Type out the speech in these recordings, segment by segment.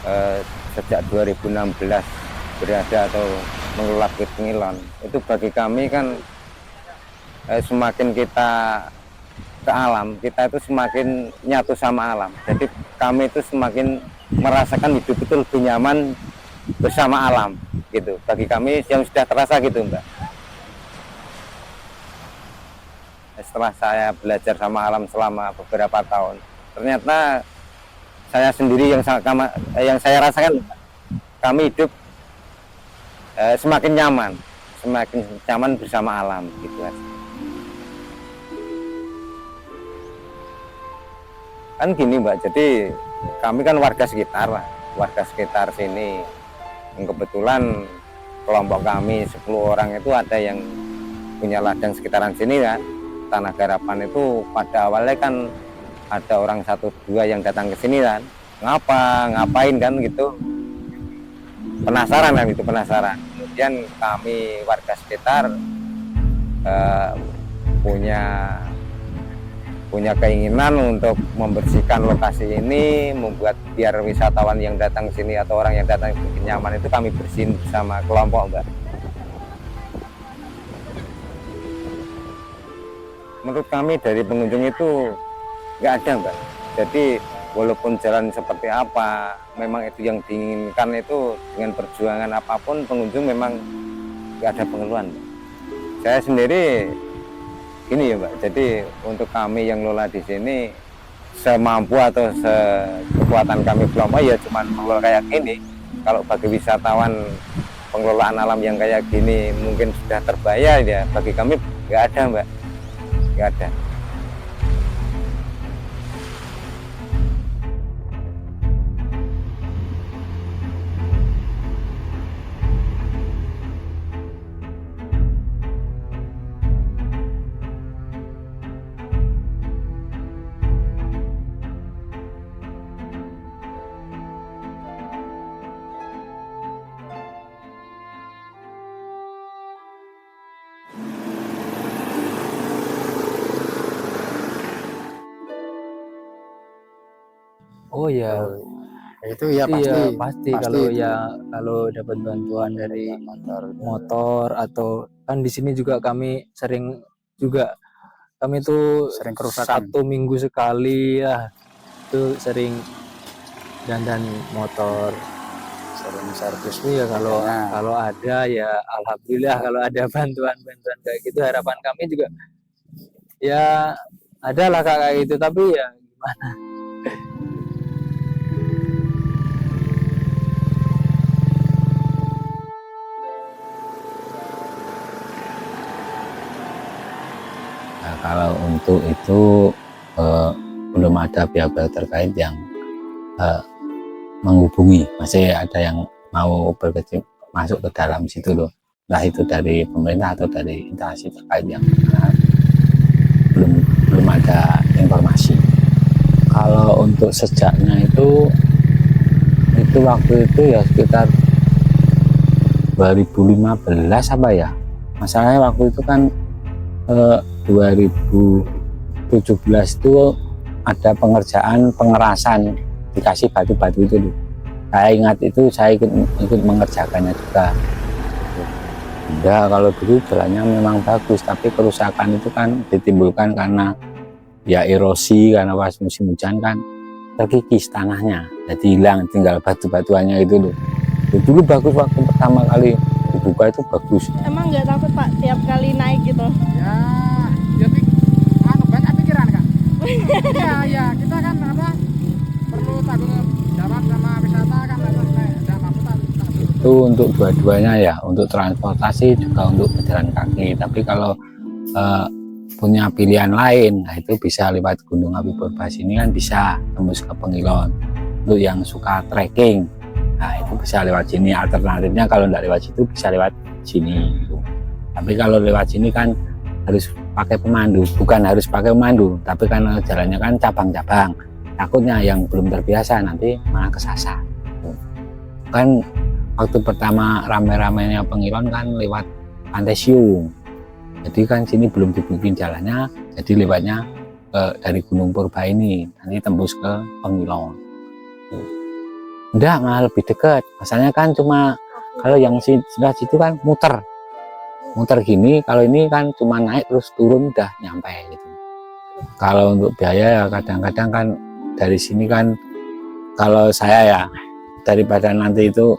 eh, sejak 2016 berada atau mengelola Bukit Pengilon, itu bagi kami kan semakin kita ke alam, kita itu semakin nyatu sama alam. Jadi kami itu semakin merasakan hidup itu lebih nyaman bersama alam gitu. Bagi kami yang sudah terasa gitu, Mbak. Setelah saya belajar sama alam selama beberapa tahun, ternyata saya sendiri yang saya rasakan, kami hidup semakin nyaman bersama alam gitu. Kan gini, Mbak, jadi kami kan warga sekitar lah, warga sekitar sini. Yang kebetulan kelompok kami 10 orang itu ada yang punya ladang sekitaran sini kan. Tanah Garapan itu pada awalnya kan ada orang 1-2 yang datang ke sini kan, ngapain kan gitu, penasaran kan, itu penasaran. Kemudian kami warga sekitar eh, punya keinginan untuk membersihkan lokasi ini, membuat biar wisatawan yang datang ke sini atau orang yang datang nyaman, itu kami bersihin bersama kelompok, Mbak. Menurut kami dari pengunjung itu nggak ada, Mbak. Jadi walaupun jalan seperti apa, memang itu yang diinginkan, itu dengan perjuangan apapun pengunjung memang nggak ada pengeluhan, Mbak. Saya sendiri ini ya, Mbak, jadi untuk kami yang lola di sini, semampu atau sekekuatan kami kelompok ya cuma mengelola kayak gini. Kalau bagi wisatawan pengelolaan alam yang kayak gini mungkin sudah terbayar, ya bagi kami nggak ada, Mbak, nggak ada. Oh ya, itu ya iya pasti pasti pasti kalau itu. ya kalau dapat bantuan dari motor motor atau kan di sini juga kami sering juga kami tuh sering kerusakan. 1 minggu sekali ya itu sering dandan motor. Sering servis. Iya kalau makanya ada ya alhamdulillah, kalau ada bantuan kayak gitu harapan kami juga ya ada lah kayak gitu, tapi ya gimana. Nah, kalau untuk itu belum ada pihak-pihak terkait yang menghubungi, masih ada yang mau masuk ke dalam situ loh, entah itu dari pemerintah atau dari instansi terkait yang belum ada informasi. Kalau untuk sejaknya itu waktu itu ya sekitar 2015 apa ya, masalahnya waktu itu kan 2017 itu ada pengerjaan pengerasan, dikasih batu-batu itu loh. Saya ingat itu, saya ikut mengerjakannya juga. Ya kalau dulu jalannya memang bagus, tapi kerusakan itu kan ditimbulkan karena ya erosi, karena pas musim hujan kan terkikis tanahnya, jadi hilang, tinggal batu-batuannya itu loh. Dulu bagus, waktu pertama kali dibuka itu bagus. Emang nggak takut Pak tiap kali naik gitu? ya banyak pikiran Kak. ya kita kan perlu tanggung jawab sama wisata kan, ada mampu Itu untuk dua-duanya ya, untuk transportasi juga untuk pejalan kaki. Tapi kalau punya pilihan lain, nah itu bisa lewat Gunung Api Purbas ini kan bisa tembus ke Pengilon. Untuk yang suka trekking, nah itu bisa lewat sini. Alternatifnya kalau tidak lewat situ bisa lewat sini gitu. Tapi kalau lewat sini kan harus pakai pemandu, bukan harus pakai pemandu, tapi karena jalannya kan cabang-cabang, takutnya yang belum terbiasa nanti malah kesasar. Kan waktu pertama rame-ramenya Pengilon kan lewat Pantai Siung, jadi kan sini belum dibikin jalannya, jadi lewatnya dari Gunung Purba ini nanti tembus ke Pengilon. Enggak, malah lebih dekat. Masalahnya kan cuma kalau yang sebelah situ kan muter gini, kalau ini kan cuma naik terus turun udah nyampe gitu. Kalau untuk biaya ya kadang-kadang kan dari sini kan, kalau saya ya daripada nanti itu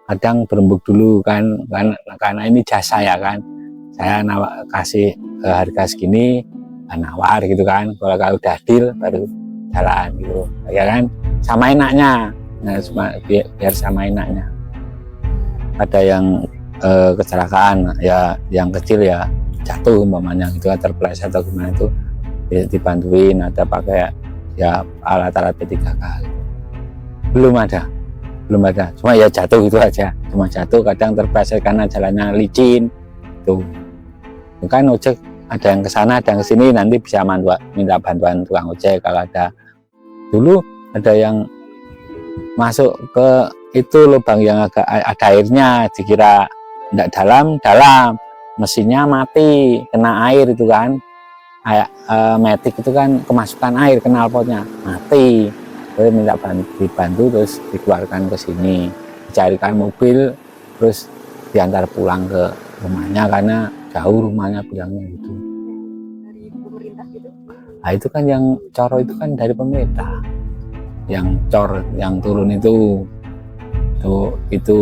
kadang berembuk dulu kan, karena ini jasa ya kan, saya kasih harga segini, nawar gitu kan, kalau udah deal baru jalan gitu ya kan, sama enaknya. Nah, biar sama enaknya. Ada yang kecelakaan ya, yang kecil ya jatuh umpamanya gitu kan, terpeleset atau gimana itu dibantuin, ada pakai ya alat-alat P3K. belum ada cuma ya jatuh gitu aja, cuma jatuh, kadang terpeleset karena jalannya licin tuh kan. Ojek ada yang ke sana ada yang ke sini, nanti bisa minta bantuan tukang ojek. Kalau ada, dulu ada yang masuk ke itu lubang yang agak ada airnya, dikira tidak dalam, mesinnya mati kena air itu kan, metik itu kan kemasukan air, knalpotnya mati, terus minta dibantu, terus dikeluarkan ke sini, dicarikan mobil, terus diantar pulang ke rumahnya karena jauh rumahnya, bilangnya gitu. Dari pemerintah gitu? Nah itu kan yang coro itu kan dari pemerintah, yang cor yang turun itu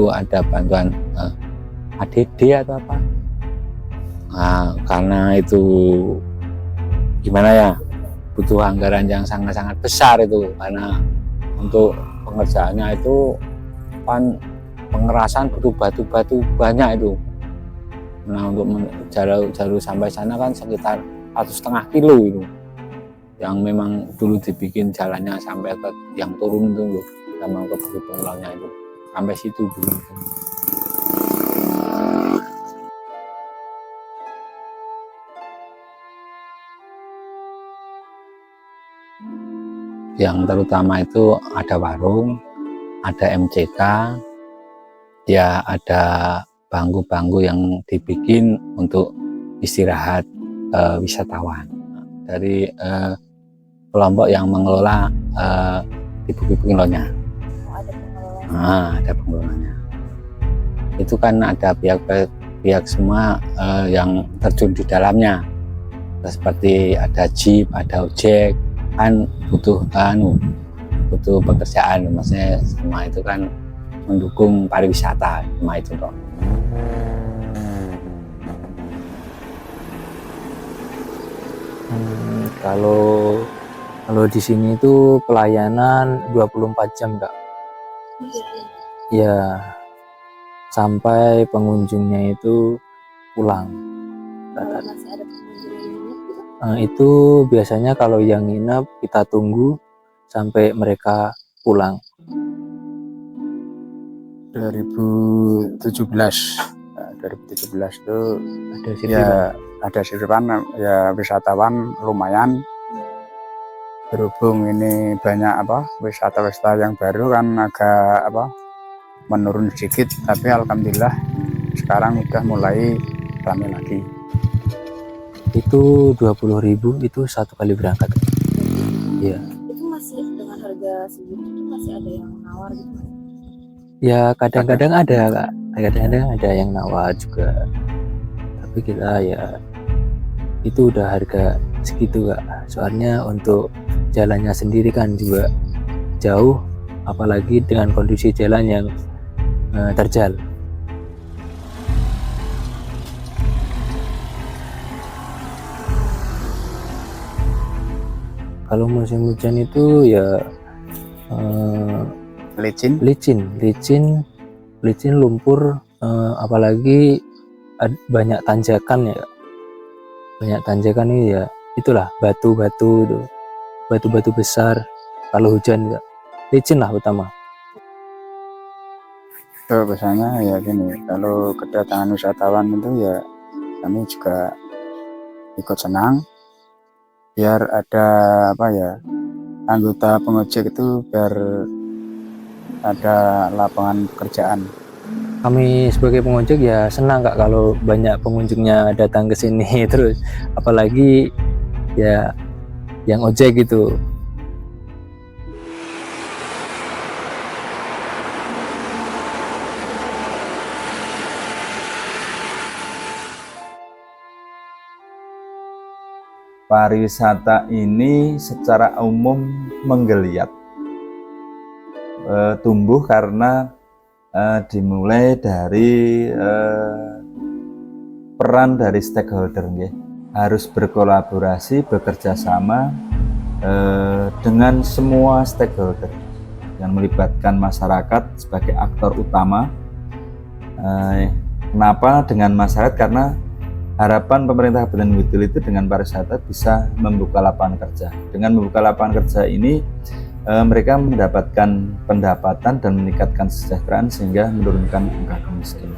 ada bantuan ADD atau apa. Nah, karena itu gimana ya, butuh anggaran yang sangat-sangat besar itu, karena untuk pengerjaannya itu kan pengerasan butuh batu-batu banyak itu. Nah untuk jalur sampai sana kan sekitar 1,5 kilo itu, yang memang dulu dibikin jalannya sampai ke yang turun itu loh, sama ke Bukit Penglongnya itu sampai situ dulu. Yang terutama itu ada warung, ada MCK, ya ada bangku-bangku yang dibikin untuk istirahat wisatawan dari kelompok yang mengelola di Bukit Penglongnya. Ada pengelolanya. Itu kan ada pihak semua yang terjun di dalamnya, seperti ada jeep, ada ojek, kan butuh pekerjaan, maksudnya semua itu kan mendukung pariwisata, semua itu toh. Kalau di sini itu pelayanan 24 jam Kak. Ya, sampai pengunjungnya itu pulang. Kalau masih ada pengunjung yang nginep gitu? Itu biasanya kalau yang nginep kita tunggu sampai mereka pulang. 2017 itu Ada ya ada sirpan ya, wisatawan lumayan, berhubung ini banyak wisata-wisata yang baru kan agak menurun sedikit, tapi alhamdulillah sekarang udah mulai ramai lagi. Itu 20.000 itu satu kali berangkat. Iya. Itu masih dengan harga segitu tuh masih ada yang nawar gitu? Ya kadang-kadang ada Kak, kadang-kadang ada yang nawar juga, tapi kita ya itu udah harga segitu Kak, soalnya untuk jalannya sendiri kan juga jauh, apalagi dengan kondisi jalan yang terjal. Kalau musim hujan itu ya licin, lumpur, apalagi banyak tanjakan ya. Banyak tanjakan ini ya, itulah batu-batu besar. Kalau hujan ya licin lah utama. So, biasanya ya gini, kalau kedatangan wisatawan itu ya kami juga ikut senang, biar ada anggota pengojek itu biar ada lapangan pekerjaan. Kami sebagai pengojek ya senang Kak kalau banyak pengunjungnya datang ke sini, terus apalagi ya yang ojek gitu. pariwisata ini secara umum menggeliat, tumbuh karena dimulai dari peran dari stakeholder, nggih. Harus berkolaborasi, bekerja sama dengan semua stakeholder yang melibatkan masyarakat sebagai aktor utama. Kenapa dengan masyarakat? Karena harapan pemerintah Kabupaten Ngidul itu dengan pariwisata bisa membuka lapangan kerja. Dengan membuka lapangan kerja ini mereka mendapatkan pendapatan dan meningkatkan kesejahteraan sehingga menurunkan angka kemiskinan.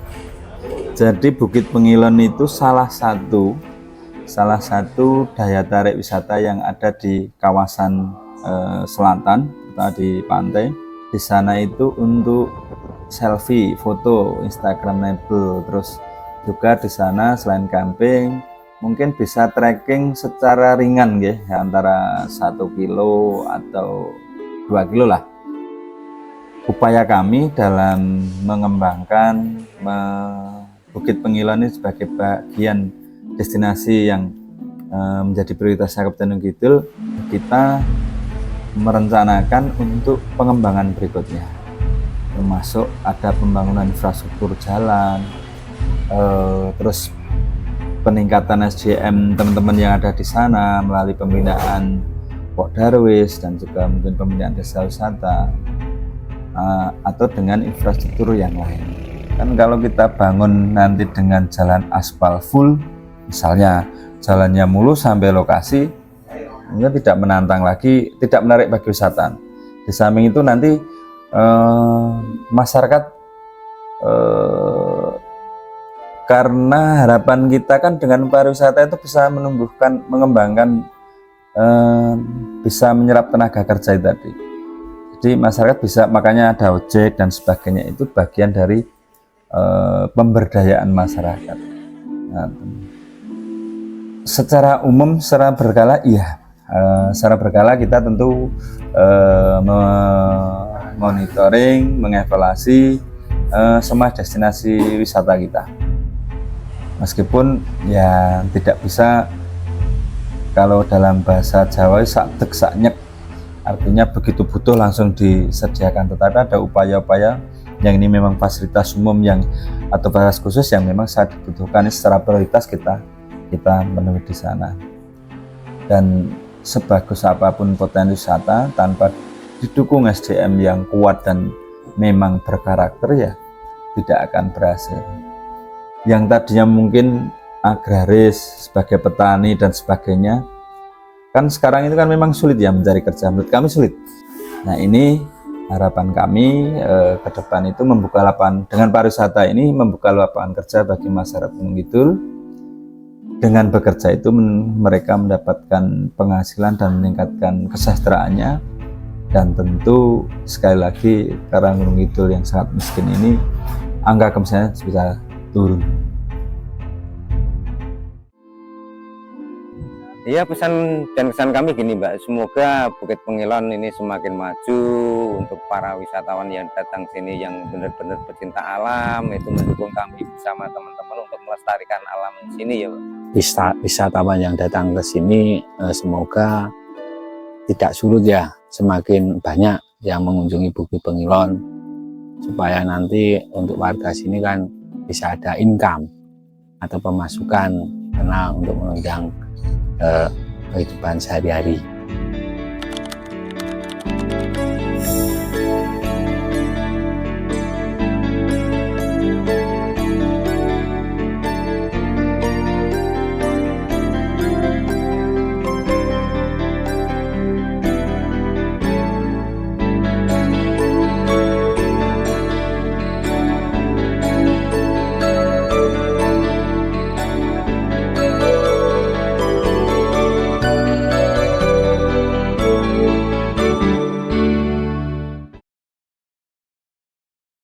Jadi Bukit Pengilon itu salah satu daya tarik wisata yang ada di kawasan selatan, di pantai. Di sana itu untuk selfie, foto, Instagramable, terus juga di sana selain camping mungkin bisa trekking secara ringan ya, antara 1 kilo atau 2 kilo lah. Upaya kami dalam mengembangkan Bukit Pengilon ini sebagai bagian destinasi yang menjadi prioritasnya Kabupaten Ngidul, kita merencanakan untuk pengembangan berikutnya, termasuk ada pembangunan infrastruktur jalan, terus peningkatan SDM teman-teman yang ada di sana melalui pembinaan Pok Darwis dan juga mungkin pembinaan desa wisata, atau dengan infrastruktur yang lain. Kan kalau kita bangun nanti dengan jalan aspal full, misalnya jalannya mulus sampai lokasi, mungkin tidak menantang lagi, tidak menarik bagi wisatawan. Di samping itu nanti masyarakat, karena harapan kita kan dengan pariwisata itu bisa menumbuhkan, mengembangkan, bisa menyerap tenaga kerja itu tadi. Jadi masyarakat bisa, makanya ada ojek dan sebagainya, itu bagian dari pemberdayaan masyarakat. Nah, secara umum, secara berkala, iya, secara berkala kita tentu monitoring, mengevaluasi semua destinasi wisata kita. Meskipun ya tidak bisa, kalau dalam bahasa Jawa sak sak nyek, artinya begitu butuh langsung disediakan, tetapi ada upaya-upaya yang ini memang fasilitas umum yang atau fasilitas khusus yang memang saat dibutuhkan, secara prioritas kita menuju di sana. Dan sebagus apapun potensi wisata, tanpa didukung SDM yang kuat dan memang berkarakter, ya tidak akan berhasil. Yang tadinya mungkin agraris sebagai petani dan sebagainya, kan sekarang itu kan memang sulit ya mencari kerja, menurut kami sulit. Nah, ini harapan kami ke depan itu membuka lapangan, dengan pariwisata ini membuka lapangan kerja bagi masyarakat Gunung Kidul. Dengan bekerja itu mereka mendapatkan penghasilan dan meningkatkan kesejahteraannya, dan tentu sekali lagi karena Gunung Kidul yang sangat miskin ini, angka kemiskinan bisa turun. Iya, pesan dan kesan kami gini Mbak, semoga Bukit Pengilon ini semakin maju untuk para wisatawan yang datang sini yang benar-benar pecinta alam, itu mendukung kami bersama teman-teman untuk melestarikan alam sini ya Mbak. Wisatawan yang datang ke sini semoga tidak surut ya, semakin banyak yang mengunjungi Bukit Pengilon, supaya nanti untuk warga sini kan bisa ada income atau pemasukan, karena untuk menunjang kehidupan sehari-hari.